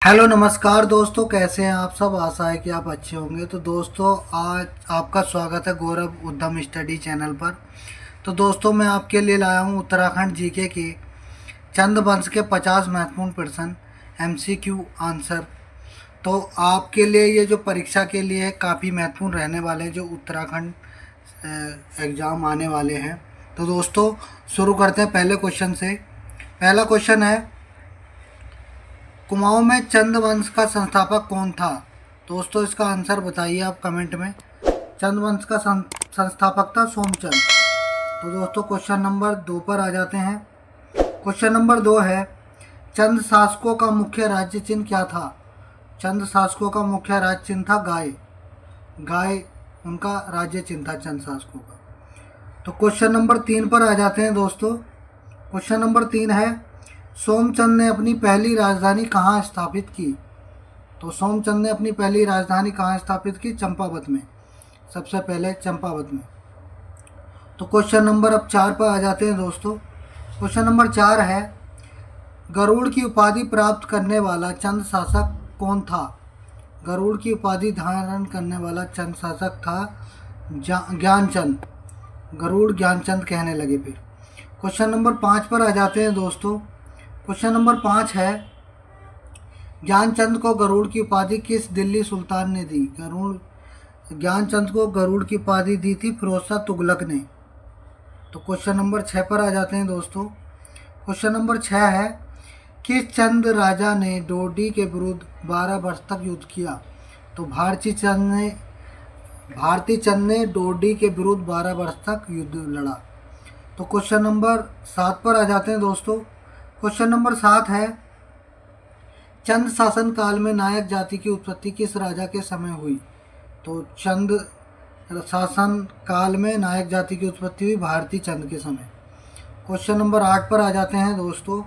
Hello नमस्कार दोस्तों, कैसे हैं आप सब। आशा है कि आप अच्छे होंगे। तो दोस्तों, आज आपका स्वागत है गौरव उद्यम स्टडी चैनल पर। तो दोस्तों, मैं आपके लिए लाया हूं उत्तराखंड जीके के चंद वंश के 50 महत्वपूर्ण प्रश्न एमसीक्यू आंसर। तो आपके लिए ये जो परीक्षा के लिए काफ़ी महत्वपूर्ण रहने वाले हैं, जो उत्तराखंड एग्ज़ाम आने वाले हैं। तो दोस्तों, शुरू करते हैं पहले क्वेश्चन से। पहला क्वेश्चन है, कुमाऊं में चंद वंश का संस्थापक कौन था। दोस्तों, इसका आंसर बताइए आप कमेंट में। चंद वंश का संस्थापक था सोमचंद। तो दोस्तों, क्वेश्चन नंबर 2 पर आ जाते हैं। क्वेश्चन नंबर 2 है, चंद शासकों का मुख्य राज्य चिन्ह क्या था। चंद शासकों का मुख्य राज्य चिन्ह था गाय। गाय उनका राज्य चिन्ह था चंद शासकों का। तो क्वेश्चन नंबर 3 पर आ जाते हैं दोस्तों। क्वेश्चन नंबर 3 है, सोमचंद ने अपनी पहली राजधानी कहाँ स्थापित की। तो सोमचंद ने अपनी पहली राजधानी कहाँ स्थापित की, चंपावत में। सबसे पहले चंपावत में। तो क्वेश्चन नंबर अब 4 पर आ जाते हैं दोस्तों। क्वेश्चन नंबर 4 है, गरुड़ की उपाधि प्राप्त करने वाला चंद शासक कौन था। गरुड़ की उपाधि धारण करने वाला चंद शासक था ज्ञानचंद। गरुड़ ज्ञानचंद कहने लगे फिर। क्वेश्चन नंबर 5 पर आ जाते हैं दोस्तों। क्वेश्चन नंबर 5 है, ज्ञानचंद को गरुड़ की उपाधि किस दिल्ली सुल्तान ने दी। ज्ञानचंद को गरुड़ की उपाधि दी थी फिरोज शाह तुगलक ने। तो क्वेश्चन नंबर 6 पर आ जाते हैं दोस्तों। क्वेश्चन नंबर 6 है, किस चंद राजा ने डोडी के विरुद्ध 12 वर्ष तक युद्ध किया। तो भारती चंद ने डोडी के विरुद्ध 12 वर्ष तक युद्ध लड़ा। तो क्वेश्चन नंबर 7 पर आ जाते हैं दोस्तों। क्वेश्चन नंबर 7 है, चंद शासन काल में नायक जाति की उत्पत्ति किस राजा के समय हुई। तो चंद शासन काल में नायक जाति की उत्पत्ति हुई भारती चंद के समय। क्वेश्चन नंबर 8 पर आ जाते हैं दोस्तों।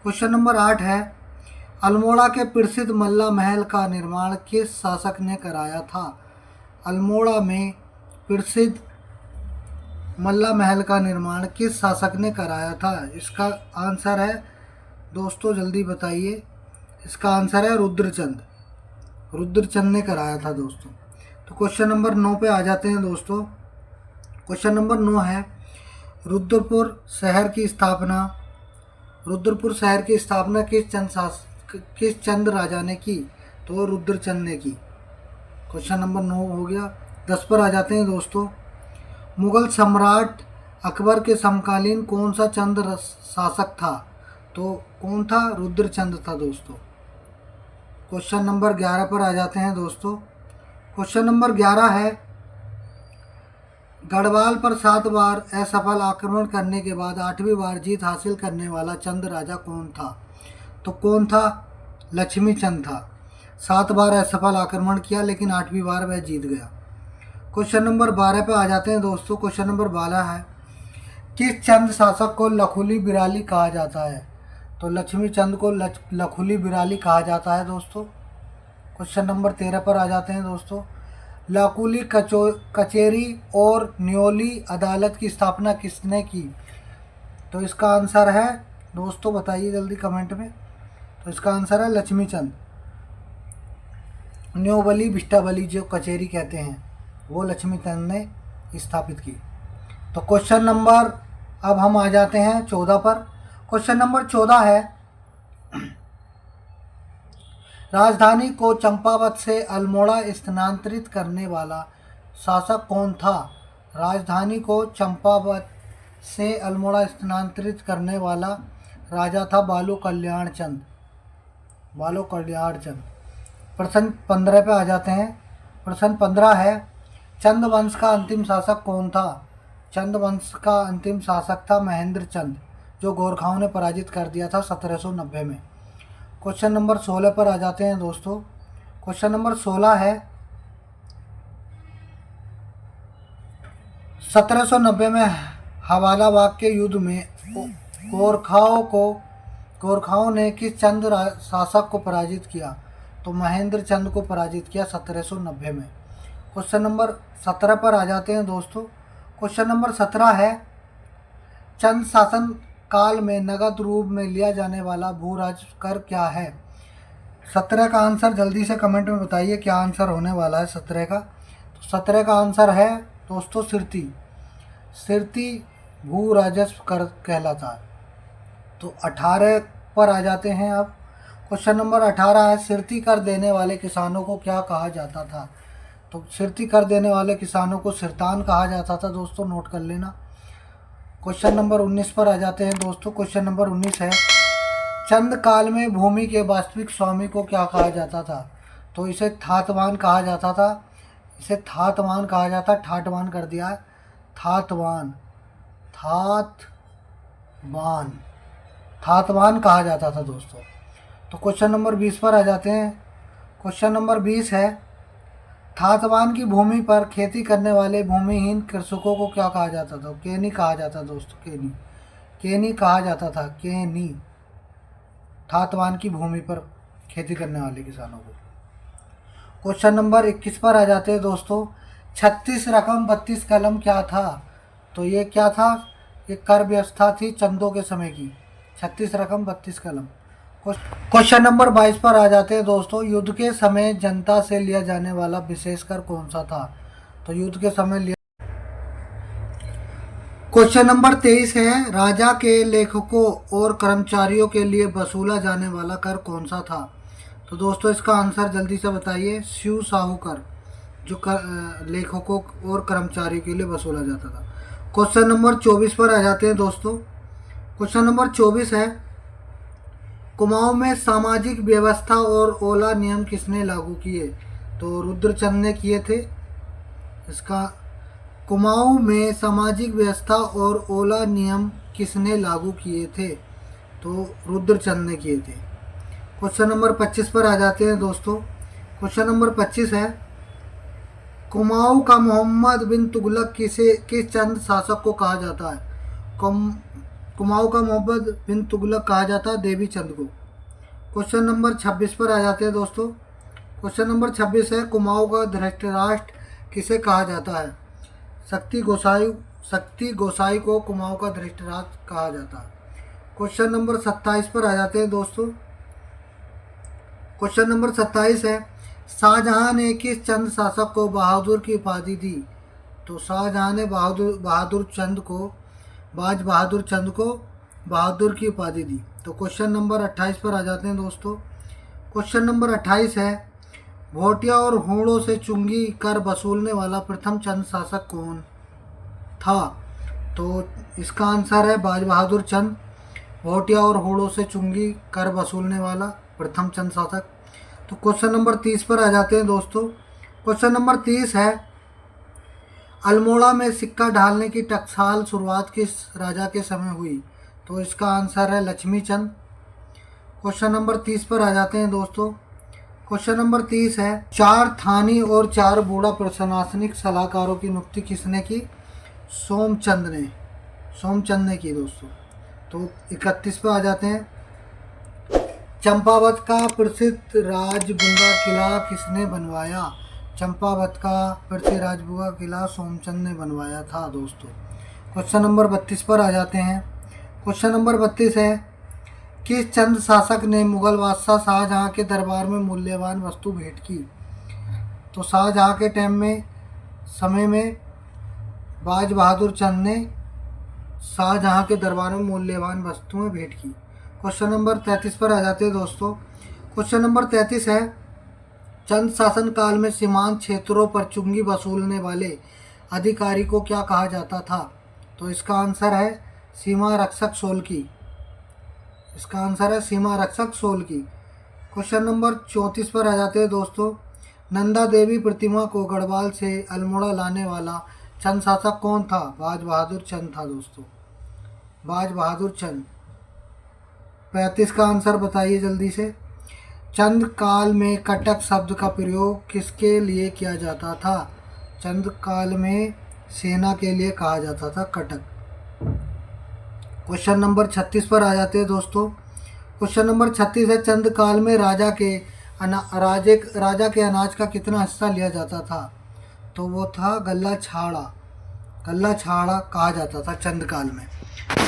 क्वेश्चन नंबर 8 है, अल्मोड़ा के प्रसिद्ध मल्ला महल का निर्माण किस शासक ने कराया था। अल्मोड़ा में प्रसिद्ध मल्ला महल का निर्माण किस शासक ने कराया था। इसका आंसर है दोस्तों, जल्दी बताइए। इसका आंसर है रुद्रचंद। रुद्रचंद ने कराया था दोस्तों। तो क्वेश्चन नंबर 9 पे आ जाते हैं दोस्तों। क्वेश्चन नंबर 9 है, रुद्रपुर शहर की स्थापना किस चंद राजा ने की। तो रुद्रचंद ने की। क्वेश्चन नंबर 9 हो गया। 10 पर आ जाते हैं दोस्तों। मुगल सम्राट अकबर के समकालीन कौन सा चंद शासक था। तो कौन था, रुद्रचंद था दोस्तों। क्वेश्चन नंबर 11 पर आ जाते हैं दोस्तों। क्वेश्चन नंबर 11 है, गढ़वाल पर 7 बार असफल आक्रमण करने के बाद 8वीं बार जीत हासिल करने वाला चंद राजा कौन था। तो कौन था, लक्ष्मी चंद था। 7 बार असफल आक्रमण किया, लेकिन 8वीं बार वह जीत गया। क्वेश्चन नंबर 12 पे आ जाते हैं दोस्तों। क्वेश्चन नंबर 12 है, किस चंद शासक को लखुली बिराली कहा जाता है। तो लक्ष्मी चंद को लखुली बिराली कहा जाता है दोस्तों। क्वेश्चन नंबर 13 पर आ जाते हैं दोस्तों। लाकुली कचेरी और न्योली अदालत की स्थापना किसने की। तो इसका आंसर है दोस्तों, बताइए जल्दी कमेंट में। तो इसका आंसर है लक्ष्मी चंद। न्योबली बिष्टाबली जो कचेरी कहते हैं, वो लक्ष्मी चंद ने स्थापित की। तो क्वेश्चन नंबर अब हम आ जाते हैं 14 पर। क्वेश्चन नंबर 14 है, राजधानी को चंपावत से अल्मोड़ा स्थानांतरित करने वाला शासक कौन था। राजधानी को चंपावत से अल्मोड़ा स्थानांतरित करने वाला राजा था बालो कल्याण चंद। बालो कल्याण चंद। प्रश्न 15 पे आ जाते हैं। प्रश्न 15 है, चंद वंश का अंतिम शासक कौन था। चंद वंश का अंतिम शासक था महेंद्र चंद, जो गोरखाओं ने पराजित कर दिया था 1790 में। क्वेश्चन नंबर 16 पर आ जाते हैं दोस्तों। क्वेश्चन नंबर 16 है, 1790 में हवाला बाग के युद्ध में गोरखाओं ने किस चंद शासक को पराजित किया। तो महेंद्र चंद को पराजित किया 1790 में। क्वेश्चन नंबर 17 पर आ जाते हैं दोस्तों। क्वेश्चन नंबर 17 है, चंद शासन काल में नगद रूप में लिया जाने वाला भू राजस्व कर क्या है। 17 का आंसर जल्दी से कमेंट में बताइए क्या आंसर होने वाला है 17 का। तो 17 का आंसर है दोस्तों सिरती। सिरती भू राजस्व कर कहलाता है। तो 18 पर आ जाते हैं अब। क्वेश्चन नंबर 18 है, सिरती कर देने वाले किसानों को क्या कहा जाता था। तो सिरती कर देने वाले किसानों को सिरतान कहा जाता था दोस्तों, नोट कर लेना। क्वेश्चन नंबर 19 पर आ जाते हैं दोस्तों। क्वेश्चन नंबर 19 है, चंद काल में भूमि के वास्तविक स्वामी को क्या कहा जाता था। तो इसे थातवान कहा जाता था। इसे थातवान कहा जाता, ठाटवान कर दिया है, थातवान, थातवान, थातवान कहा जाता था दोस्तों। तो क्वेश्चन नंबर 20 पर आ जाते हैं। क्वेश्चन नंबर 20 है, थातवान की भूमि पर खेती करने वाले भूमिहीन कृषकों को क्या कहा जाता था। केनी कहा जाता दोस्तों, केनी, केनी कहा जाता था, केनी, थातवान की भूमि पर खेती करने वाले किसानों को। क्वेश्चन नंबर 21 पर आ जाते हैं दोस्तों। 36 रकम 32 कलम क्या था। तो ये क्या था, ये कर व्यवस्था थी चंदों के समय की। 36 रकम 32 कलम। क्वेश्चन नंबर 22 पर आ जाते हैं दोस्तों। युद्ध के समय जनता से लिया जाने वाला विशेष कर कौन सा था। तो युद्ध के समय लिया। क्वेश्चन नंबर 23 है, राजा के लेखकों और कर्मचारियों के लिए वसूला जाने वाला कर कौन सा था। तो दोस्तों इसका आंसर जल्दी से बताइए। शिव साहू कर, जो लेखकों और कर्मचारियों के लिए वसूला जाता था। क्वेश्चन नंबर 24 पर आ जाते हैं दोस्तों। क्वेश्चन नंबर 24 है, कुमाऊं में सामाजिक व्यवस्था और ओला नियम किसने लागू किए। तो रुद्रचंद ने किए थे। इसका कुमाऊं में सामाजिक व्यवस्था और ओला नियम किसने लागू किए थे। तो रुद्रचंद ने किए थे। क्वेश्चन नंबर 25 पर आ जाते हैं दोस्तों। क्वेश्चन नंबर 25 है, कुमाऊं का मोहम्मद बिन तुगलक किस चंद शासक को कहा जाता है। कुमाऊं का मोहम्मद बिन तुगलक कहा जाता है देवी चंद को। क्वेश्चन नंबर 26 पर आ जाते हैं दोस्तों। क्वेश्चन नंबर 26 है, कुमाऊं का धृतराष्ट्र किसे कहा जाता है। शक्ति गोसाई को कुमाऊं का धृतराष्ट्र कहा जाता है। क्वेश्चन नंबर 27 पर आ जाते हैं दोस्तों। क्वेश्चन नंबर 27 है, शाहजहां ने किस चंद शासक को बहादुर की उपाधि दी। तो शाहजहां ने बहादुर चंद को, बाज बहादुर चंद को बहादुर की उपाधि दी। तो क्वेश्चन नंबर 28 पर आ जाते हैं दोस्तों। क्वेश्चन नंबर 28 है, भोटिया और होड़ों से चुंगी कर वसूलने वाला प्रथम चंद शासक कौन था। तो इसका आंसर है बाज बहादुर चंद। भोटिया और होड़ों से चुंगी कर वसूलने वाला प्रथम चंद शासक। तो क्वेश्चन नंबर 30 पर आ जाते हैं दोस्तों। क्वेश्चन नंबर 30 है, अल्मोड़ा में सिक्का ढालने की टकसाल शुरुआत किस राजा के समय हुई। तो इसका आंसर है लक्ष्मी चंद। क्वेश्चन नंबर 30 पर आ जाते हैं दोस्तों। क्वेश्चन नंबर 30 है, 4 थानी और 4 बूढ़ा प्रशासनिक सलाहकारों की नियुक्ति किसने की। सोमचंद ने की दोस्तों। तो 31 पर आ जाते हैं, चंपावत का प्रसिद्ध राजबुंगा किला किसने बनवाया। चंपावत का प्रसिद्ध राजबुंगा किला सोमचंद ने बनवाया था दोस्तों। क्वेश्चन नंबर 32 पर आ जाते हैं। क्वेश्चन नंबर 32 है, किस चंद शासक ने मुगल बादशाह शाहजहां के दरबार में मूल्यवान वस्तु भेंट की। तो शाहजहां के समय में बाज बहादुर चंद ने शाहजहां के दरबार में मूल्यवान वस्तुएं भेंट की। क्वेश्चन नंबर 33 पर आ जाते हैं दोस्तों। क्वेश्चन नंबर 33 है, चंद शासन काल में सीमांत क्षेत्रों पर चुंगी वसूलने वाले अधिकारी को क्या कहा जाता था। तो इसका आंसर है सीमा रक्षक सोलकी। इसका आंसर है सीमा रक्षक सोलकी। क्वेश्चन नंबर 34 पर आ जाते हैं दोस्तों। नंदा देवी प्रतिमा को गढ़वाल से अल्मोड़ा लाने वाला चंद शासक कौन था। बाज बहादुर चंद था दोस्तों, बाज बहादुर चंद। 35 का आंसर बताइए जल्दी से। चंद काल में कटक शब्द का प्रयोग किसके लिए किया जाता था। चंद काल में सेना के लिए कहा जाता था कटक। क्वेश्चन नंबर 36 पर आ जाते हैं दोस्तों। क्वेश्चन नंबर 36 है, चंद काल में राजा के अनाज का कितना हिस्सा लिया जाता था। तो वो था गल्ला छाड़ा कहा जाता था चंद काल में।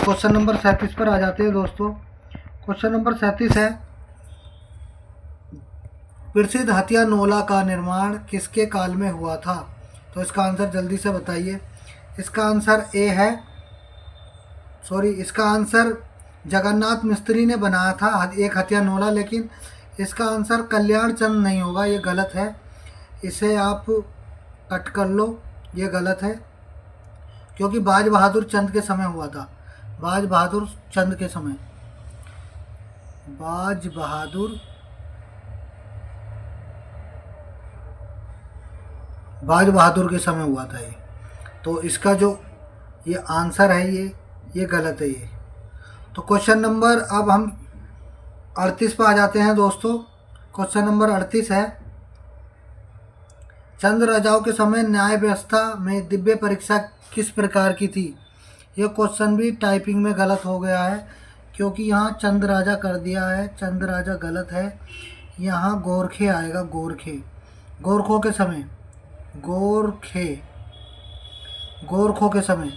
क्वेश्चन नंबर 37 पर आ जाते हैं दोस्तों। क्वेश्चन नंबर 37 है, प्रसिद्ध हथियानोला का निर्माण किसके काल में हुआ था? तो इसका आंसर जल्दी से बताइए। इसका आंसर इसका आंसर जगन्नाथ मिस्त्री ने बनाया था एक हथियानोला, लेकिन इसका आंसर कल्याण चंद नहीं होगा, ये गलत है। इसे आप कट कर लो, ये गलत है, क्योंकि बाज बहादुर चंद के समय हुआ था। बाज बहादुर चंद के समय, बाज बहादुर के समय हुआ था ये। तो इसका जो ये आंसर है ये गलत है ये। तो क्वेश्चन नंबर, अब हम 38 पर आ जाते हैं दोस्तों। क्वेश्चन नंबर 38 है, चंद राजाओं के समय न्याय व्यवस्था में दिव्य परीक्षा किस प्रकार की थी? ये क्वेश्चन भी टाइपिंग में गलत हो गया है, क्योंकि यहाँ चंद राजा कर दिया है। चंद राजा गलत है, यहाँ गोरखे आएगा, गोरखों के समय, गोरखों के समय,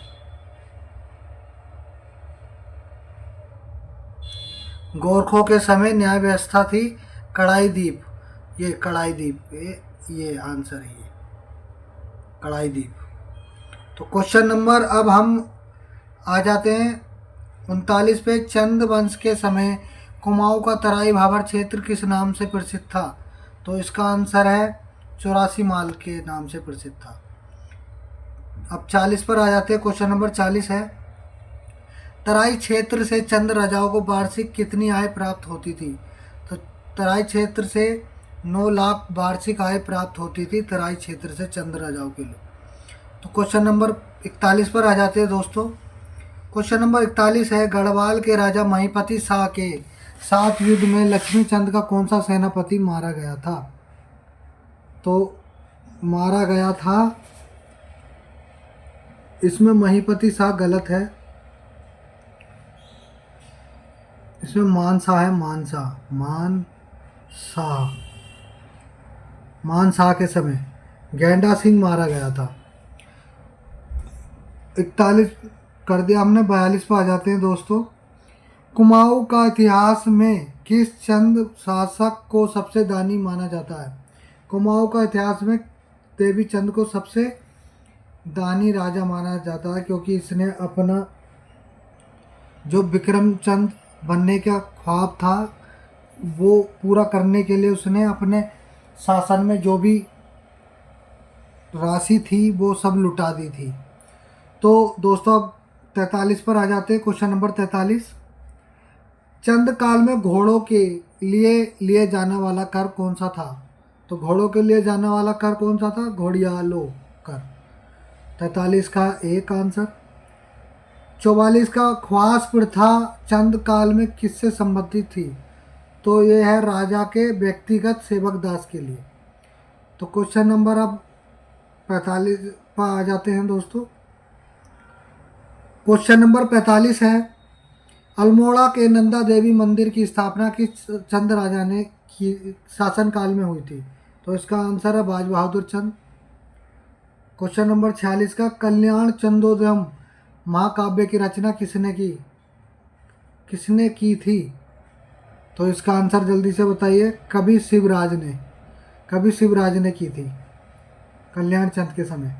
गोरखों के समय न्याय व्यवस्था थी कड़ाईदीप। ये आंसर है, ये कड़ाईदीप। तो क्वेश्चन नंबर, अब हम आ जाते हैं 39 पे। चंद वंश के समय कुमाऊं का तराई भाबर क्षेत्र किस नाम से प्रसिद्ध था? तो इसका आंसर है 84 माल के नाम से प्रसिद्ध था। अब 40 पर आ जाते हैं। क्वेश्चन नंबर 40 है, तराई क्षेत्र से चंद राजाओं को वार्षिक कितनी आय प्राप्त होती थी? तो तराई क्षेत्र से 9 लाख वार्षिक आय प्राप्त होती थी तराई क्षेत्र से चंद राजाओं के लिए। तो क्वेश्चन नंबर 41 पर आ जाते हैं दोस्तों। क्वेश्चन नंबर 41 है, गढ़वाल के राजा महिपति शाह के साथ युद्ध में लक्ष्मी चंद का कौन सा सेनापति मारा गया था? तो मारा गया था, इसमें महिपति शाह गलत है, इसमें मानशाह है, मानशाह के समय गेंडा सिंह मारा गया था। 41 कर दिया हमने। 42 पर आ जाते हैं दोस्तों। कुमाऊं का इतिहास में किस चंद शासक को सबसे दानी माना जाता है? कुमाऊं का इतिहास में देवी चंद को सबसे दानी राजा माना जाता है, क्योंकि इसने अपना जो विक्रम चंद बनने का ख्वाब था वो पूरा करने के लिए उसने अपने शासन में जो भी राशि थी वो सब लुटा दी थी। तो दोस्तों अब 43 पर आ जाते हैं। क्वेश्चन नंबर 43, चंद काल में घोड़ों के लिए जाने वाला कर कौन सा था? तो घोड़ों के लिए जाने वाला कर कौन सा था? घोड़ियालो कर। 43 का एक आंसर। 44 का ख्वास प्रथा चंद काल में किससे संबंधित थी? तो ये है राजा के व्यक्तिगत सेवक दास के लिए। तो क्वेश्चन नंबर अब 45 पर आ जाते हैं दोस्तों। क्वेश्चन नंबर 45 है, अल्मोड़ा के नंदा देवी मंदिर की स्थापना किस चंद राजा ने की शासन काल में हुई थी? तो इसका आंसर है बाज बहादुर चंद। क्वेश्चन नंबर 46 का, कल्याण चंदोदयम महाकाव्य की रचना किसने की थी? तो इसका आंसर जल्दी से बताइए। कवि शिवराज ने की थी कल्याण चंद के समय।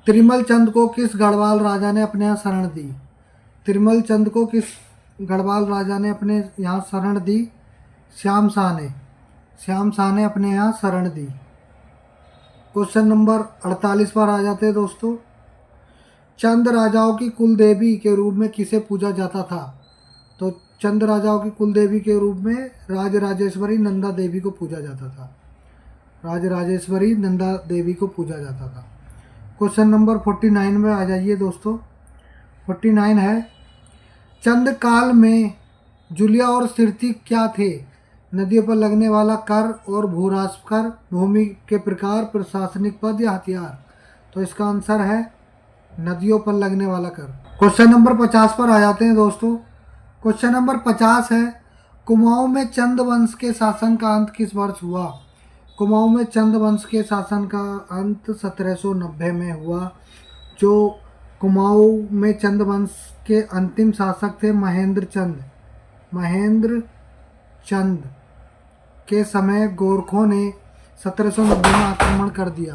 त्रिमल चंद को किस गढ़वाल राजा ने अपने यहाँ शरण दी? त्रिमल चंद को किस गढ़वाल राजा ने अपने यहाँ शरण दी? श्याम शाह ने अपने यहाँ शरण दी। क्वेश्चन नंबर 48 पर आ जाते हैं दोस्तों। चंद राजाओं की कुल देवी के रूप में किसे पूजा जाता था? तो चंद राजाओं की कुल देवी के रूप में राजराजेश्वरी नंदा देवी को पूजा जाता था। क्वेश्चन नंबर 49 में आ जाइए दोस्तों। 49 है, चंद काल में जुलिया और सिरती क्या थे? नदियों पर लगने वाला कर और भूरास्प कर, भूमि के प्रकार, प्रशासनिक पद या हथियार? तो इसका आंसर है नदियों पर लगने वाला कर। क्वेश्चन नंबर 50 पर आ जाते हैं दोस्तों। क्वेश्चन नंबर 50 है, कुमाऊं में चंद वंश के शासन का अंत किस वर्ष हुआ? कुमाऊं में चंद वंश के शासन का अंत 1790 में हुआ। जो कुमाऊं में चंद वंश के अंतिम शासक थे महेंद्र चंद। के समय गोरखों ने 1790 में आक्रमण कर दिया।